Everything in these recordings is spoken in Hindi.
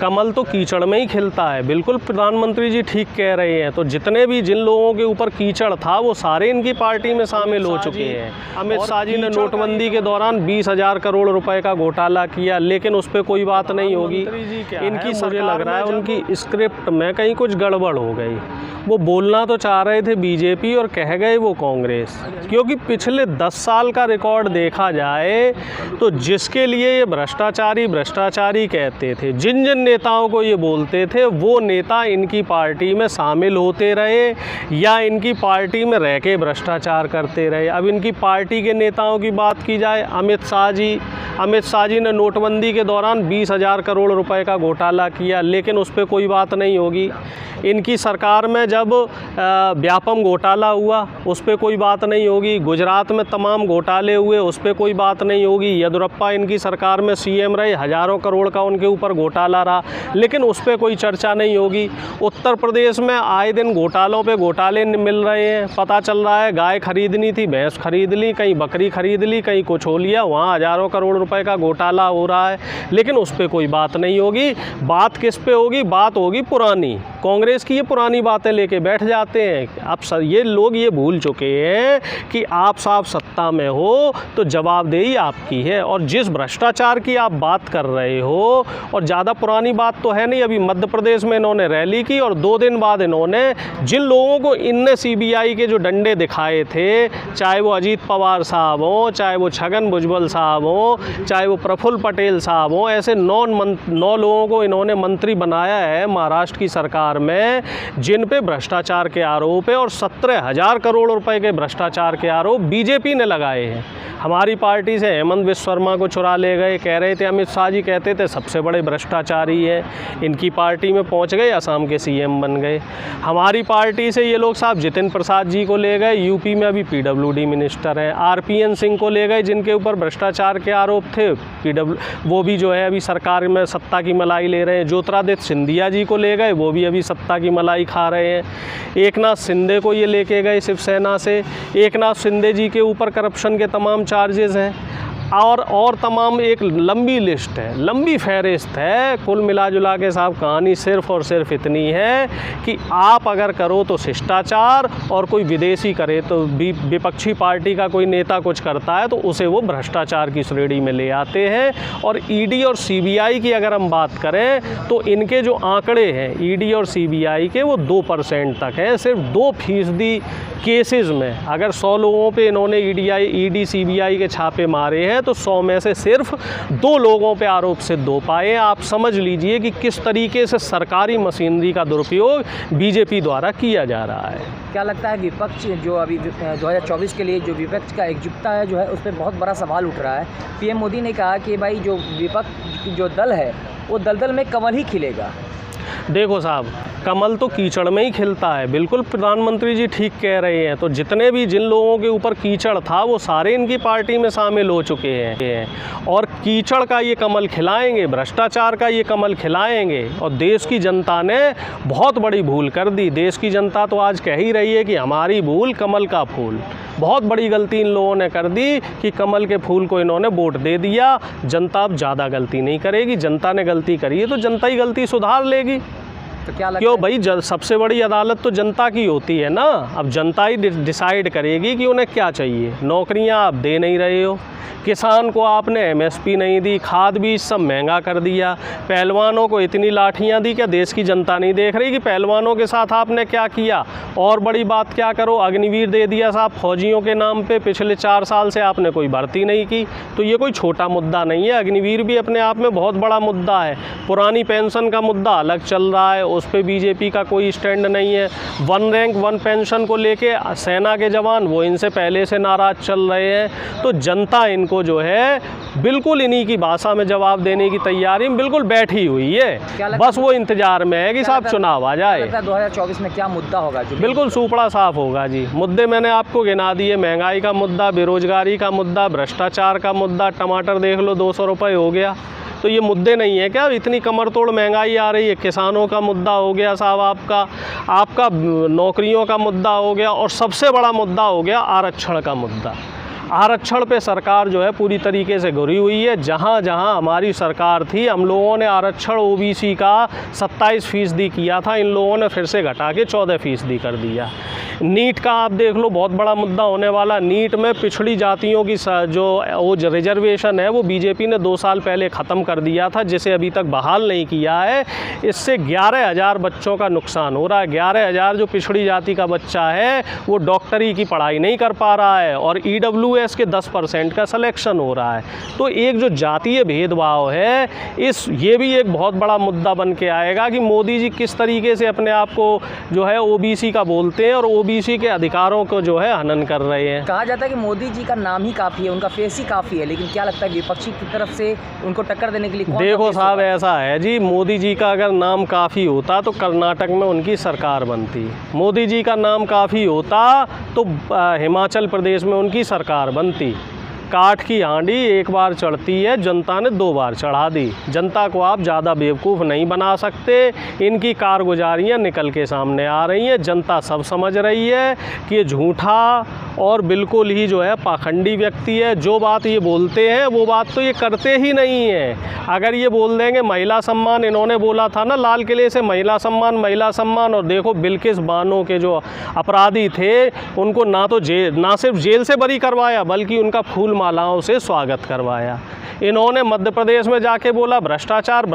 कमल तो कीचड़ में ही खिलता है। बिल्कुल प्रधानमंत्री जी ठीक कह रहे हैं। तो जितने भी जिन लोगों के ऊपर कीचड़ था वो सारे इनकी पार्टी में शामिल हो चुके हैं। अमित शाह जी ने नोटबंदी के दौरान 20,000 करोड़ रुपए का घोटाला किया, लेकिन उस पर कोई बात नहीं होगी। इनकी मुझे लग रहा है उनकी स्क्रिप्ट में कहीं कुछ गड़बड़ हो गई। वो बोलना तो चाह रहे थे बीजेपी और कह गए वो कांग्रेस, क्योंकि पिछले 10 साल का रिकॉर्ड देखा जाए तो जिसके लिए ये भ्रष्टाचारी कहते थे, जिन जिन नेताओं को ये बोलते थे, वो नेता इनकी पार्टी में शामिल होते रहे या इनकी पार्टी में रह के भ्रष्टाचार करते रहे। अब इनकी पार्टी के नेताओं की बात की जाए, अमित शाह जी ने नोटबंदी के दौरान 20,000 करोड़ रुपए का घोटाला किया, लेकिन उस पर कोई बात नहीं होगी। इनकी सरकार में जब व्यापम घोटाला हुआ उस पर कोई बात नहीं होगी। गुजरात में तमाम घोटाले हुए उस पर कोई बात नहीं होगी। येदियुरप्पा इनकी सरकार में सीएम रहे, हज़ारों करोड़ का उनके ऊपर घोटाला रहा, लेकिन उस पर कोई चर्चा नहीं होगी। उत्तर प्रदेश में आए दिन घोटालों पे घोटाले मिल रहे हैं। पता चल रहा है गाय खरीदनी थी, भैंस खरीद ली, कहीं बकरी खरीद ली, कहीं कुछ हो लिया, वहाँ हज़ारों करोड़ रुपए का घोटाला हो रहा है, लेकिन उस पर कोई बात नहीं होगी। बात किस पे होगी? बात होगी पुरानी कांग्रेस की। ये पुरानी बातें लेके बैठ जाते हैं। अब ये लोग ये भूल चुके हैं कि आप साहब सत्ता में हो तो जवाबदेही आपकी है। और जिस भ्रष्टाचार की आप बात कर रहे हो, और ज़्यादा पुरानी बात तो है नहीं, अभी मध्य प्रदेश में इन्होंने रैली की और 2 दिन बाद इन्होंने जिन लोगों को इनने सीबीआई के जो डंडे दिखाए थे, चाहे वो अजीत पवार साहब हों, चाहे वो छगन भुजबल साहब हों, चाहे वो प्रफुल्ल पटेल साहब हों, ऐसे 9 लोगों को इन्होंने मंत्री बनाया है महाराष्ट्र की सरकार में, जिन पे भ्रष्टाचार के आरोप है। और 17,000 करोड़ रुपए के भ्रष्टाचार के आरोप बीजेपी ने लगाए हैं। हमारी पार्टी से हेमंत विश्व शर्मा को चुरा ले गए, कह रहे थे, अमित शाह जी कहते थे सबसे बड़े भ्रष्टाचारी है, इनकी पार्टी में पहुंच गए, असम के सीएम बन गए। हमारी पार्टी से ये लोग साहब जितिन प्रसाद जी को ले गए, यूपी में अभी पीडब्ल्यूडी मिनिस्टर हैं। आरपीएन सिंह को ले गए, जिनके ऊपर भ्रष्टाचार के आरोप थे, वो भी जो है अभी सरकार में सत्ता की मलाई ले रहे हैं। ज्योतिरादित्य सिंधिया जी को ले गए, वो भी अभी सत्ता की मलाई खा रहे हैं। एकनाथ शिंदे को ये लेके गए शिवसेना से, एकनाथ शिंदे जी के ऊपर करप्शन के तमाम चार्जेस हैं, और तमाम एक लंबी लिस्ट है, लंबी फहरिस्त है। कुल मिला जुला के साहब कहानी सिर्फ़ और सिर्फ इतनी है कि आप अगर करो तो शिष्टाचार, और कोई विदेशी करे तो विपक्षी पार्टी का कोई नेता कुछ करता है तो उसे वो भ्रष्टाचार की श्रेणी में ले आते हैं। और ईडी और सीबीआई की अगर हम बात करें तो इनके जो आंकड़े हैं ईडी और सीबीआई के, वो 2% तक है। सिर्फ 2% केसेस में अगर 100 लोगों पे इन्होंने ईडी सीबीआई के छापे मारे हैं तो 100 में से सिर्फ 2 लोगों पे आरोप सिद्ध हो पाए। आप समझ लीजिए कि किस तरीके से सरकारी मशीनरी का दुरुपयोग बीजेपी द्वारा किया जा रहा है। क्या लगता है विपक्ष जो अभी 2024 के लिए जो विपक्ष का एकजुटता है जो है उस पर बहुत बड़ा सवाल उठ रहा है। पीएम मोदी ने कहा कि भाई जो विपक्ष जो दल है वो दलदल में कमल ही खिलेगा। देखो साहब, कमल तो कीचड़ में ही खिलता है। बिल्कुल प्रधानमंत्री जी ठीक कह रहे हैं। तो जितने भी जिन लोगों के ऊपर कीचड़ था वो सारे इनकी पार्टी में शामिल हो चुके हैं, और कीचड़ का ये कमल खिलाएंगे, भ्रष्टाचार का ये कमल खिलाएंगे। और देश की जनता ने बहुत बड़ी भूल कर दी। देश की जनता तो आज कह ही रही है कि हमारी भूल कमल का फूल। बहुत बड़ी गलती इन लोगों ने कर दी कि कमल के फूल को इन्होंने वोट दे दिया। जनता अब ज़्यादा गलती नहीं करेगी। जनता ने गलती करी है तो जनता ही गलती सुधार लेगी। तो क्या लगता क्यों भाई, सबसे बड़ी अदालत तो जनता की होती है ना। अब जनता ही डिसाइड करेगी कि उन्हें क्या चाहिए। नौकरियां आप दे नहीं रहे हो, किसान को आपने एमएसपी नहीं दी, खाद बीज सब महंगा कर दिया, पहलवानों को इतनी लाठियां दी। क्या देश की जनता नहीं देख रही कि पहलवानों के साथ आपने क्या किया? और बड़ी बात क्या करो, अग्निवीर दे दिया साहब फौजियों के नाम पे। पिछले 4 साल से आपने कोई भर्ती नहीं की। तो ये कोई छोटा मुद्दा नहीं है। अग्निवीर भी अपने आप में बहुत बड़ा मुद्दा है। पुरानी पेंशन का मुद्दा अलग चल रहा है, उस पर बीजेपी का कोई स्टैंड नहीं है। 1 रैंक 1 पेंशन को लेके सेना के जवान वो इनसे पहले से नाराज़ चल रहे हैं। तो जनता इनको जो है बिल्कुल इन्हीं की भाषा में जवाब देने की तैयारी में बिल्कुल बैठी हुई है। बस वो इंतजार में है कि साहब चुनाव आ जाए। 2024 में क्या मुद्दा होगा? बिल्कुल सूपड़ा साफ होगा जी। मुद्दे मैंने आपको गिना दिए। महंगाई का मुद्दा, बेरोजगारी का मुद्दा, भ्रष्टाचार का मुद्दा। टमाटर देख लो 200 रुपये हो गया। तो ये मुद्दे नहीं है क्या? इतनी कमर तोड़ महंगाई आ रही है। किसानों का मुद्दा हो गया साहब, आपका नौकरियों का मुद्दा हो गया, और सबसे बड़ा मुद्दा हो गया आरक्षण का मुद्दा। आरक्षण पे सरकार जो है पूरी तरीके से घुरी हुई है। जहाँ जहाँ हमारी सरकार थी हम लोगों ने आरक्षण ओबीसी का 27% किया था, इन लोगों ने फिर से घटा के 14% कर दिया। नीट का आप देख लो, बहुत बड़ा मुद्दा होने वाला। नीट में पिछड़ी जातियों की जो वो रिजर्वेशन है वो बीजेपी ने 2 साल पहले ख़त्म कर दिया था, जिसे अभी तक बहाल नहीं किया है। इससे 11,000 बच्चों का नुकसान हो रहा है। 11,000 जो पिछड़ी जाति का बच्चा है वो डॉक्टरी की पढ़ाई नहीं कर पा रहा है और EWS के 10% का सिलेक्शन हो रहा है। तो एक जो जातीय भेदभाव है ये भी एक बहुत बड़ा मुद्दा बन के आएगा कि मोदी जी किस तरीके से अपने आप को जो है ओबीसी का बोलते हैं और ओबीसी के अधिकारों को जो है हनन कर रहे हैं। कहा जाता है कि मोदी जी का नाम ही काफ़ी है, उनका फेस ही काफ़ी है, लेकिन क्या लगता है विपक्षी की तरफ से उनको टक्कर देने के लिए देखो साहब, ऐसा है जी, मोदी जी का अगर नाम काफ़ी होता तो कर्नाटक में उनकी सरकार बनती। मोदी जी का नाम काफ़ी होता तो हिमाचल प्रदेश में उनकी सरकार बनती। काठ की हांडी एक बार चढ़ती है, जनता ने 2 बार चढ़ा दी। जनता को आप ज़्यादा बेवकूफ़ नहीं बना सकते। इनकी कारगुजारियाँ निकल के सामने आ रही हैं। जनता सब समझ रही है कि ये झूठा और बिल्कुल ही जो है पाखंडी व्यक्ति है। जो बात ये बोलते हैं वो बात तो ये करते ही नहीं है। अगर ये बोल देंगे महिला सम्मान, इन्होंने बोला था ना लाल किले से महिला सम्मान, और देखो बिल्किस बानो के जो अपराधी थे उनको ना सिर्फ जेल से बरी करवाया बल्कि उनका फूल मालाओं से स्वागत करवाया। इन्होंने मध्य प्रदेश में जाके बोला भ्रष्टाचार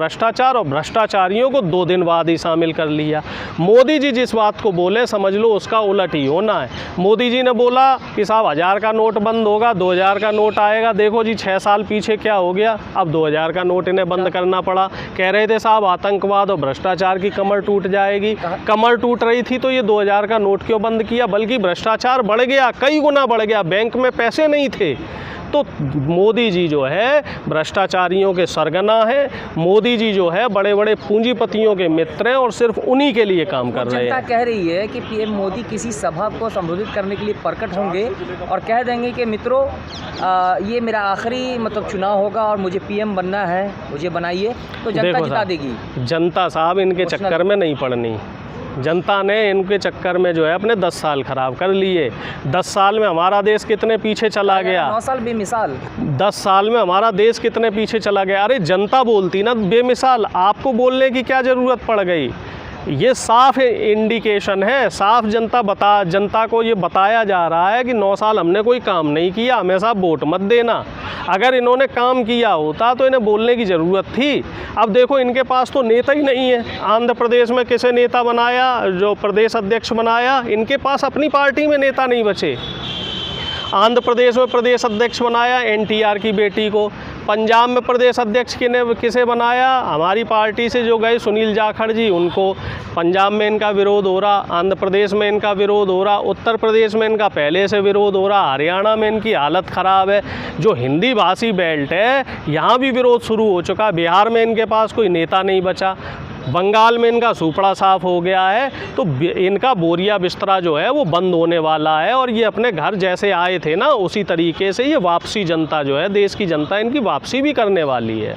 और भ्रष्टाचारियों को 2 दिन बाद ही शामिल कर लिया। मोदी जी जिस बात को बोले समझ लो उसका उलट ही होना है। मोदी जी ने बोला कि साहब 1000 का नोट बंद होगा, 2000 का नोट आएगा। देखो जी 6 साल पीछे क्या हो गया, अब 2000 का नोट इन्हें बंद करना पड़ा। कह रहे थे साहब आतंकवाद और भ्रष्टाचार की कमर टूट जाएगी। कमर टूट रही थी तो ये 2000 का नोट क्यों बंद किया? बल्कि भ्रष्टाचार बढ़ गया, कई गुना बढ़ गया। बैंक में पैसे नहीं थे। तो मोदी जी जो है भ्रष्टाचारियों के सरगना है। मोदी जी जो है बड़े बड़े पूंजीपतियों के मित्र हैं और सिर्फ उन्हीं के लिए काम कर रहे हैं। जनता कह रही है कि पीएम मोदी किसी सभा को संबोधित करने के लिए प्रकट होंगे और कह देंगे कि मित्रों ये मेरा आखिरी चुनाव होगा और मुझे पीएम बनना है, मुझे बनाइए, तो जनता जिता देगी। जनता साहब इनके चक्कर में नहीं पड़नी। जनता ने इनके चक्कर में जो है अपने 10 साल ख़राब कर लिए। 10 साल में हमारा देश कितने पीछे चला गया। 9 साल बेमिसाल। 10 साल में हमारा देश कितने पीछे चला गया। अरे जनता बोलती ना बेमिसाल, आपको बोलने की क्या ज़रूरत पड़ गई। ये साफ इंडिकेशन है, साफ जनता को ये बताया जा रहा है कि 9 साल हमने कोई काम नहीं किया, हमेशा वोट मत देना। अगर इन्होंने काम किया होता तो इन्हें बोलने की ज़रूरत थी। अब देखो इनके पास तो नेता ही नहीं है। आंध्र प्रदेश में किसे नेता बनाया, जो प्रदेश अध्यक्ष बनाया, इनके पास अपनी पार्टी में नेता नहीं बचे। आंध्र प्रदेश में प्रदेश अध्यक्ष बनाया NTR की बेटी को। पंजाब में प्रदेश अध्यक्ष किसे बनाया, हमारी पार्टी से जो गए सुनील जाखड़ जी, उनको। पंजाब में इनका विरोध हो रहा, आंध्र प्रदेश में इनका विरोध हो रहा, उत्तर प्रदेश में इनका पहले से विरोध हो रहा, हरियाणा में इनकी हालत ख़राब है। जो हिंदी भाषी बेल्ट है यहाँ भी विरोध शुरू हो चुका। बिहार में इनके पास कोई नेता नहीं बचा। बंगाल में इनका सूपड़ा साफ हो गया है। तो इनका बोरिया बिस्तरा जो है वो बंद होने वाला है और ये अपने घर जैसे आए थे ना उसी तरीके से ये वापसी जनता जो है, देश की जनता इनकी वापसी भी करने वाली है।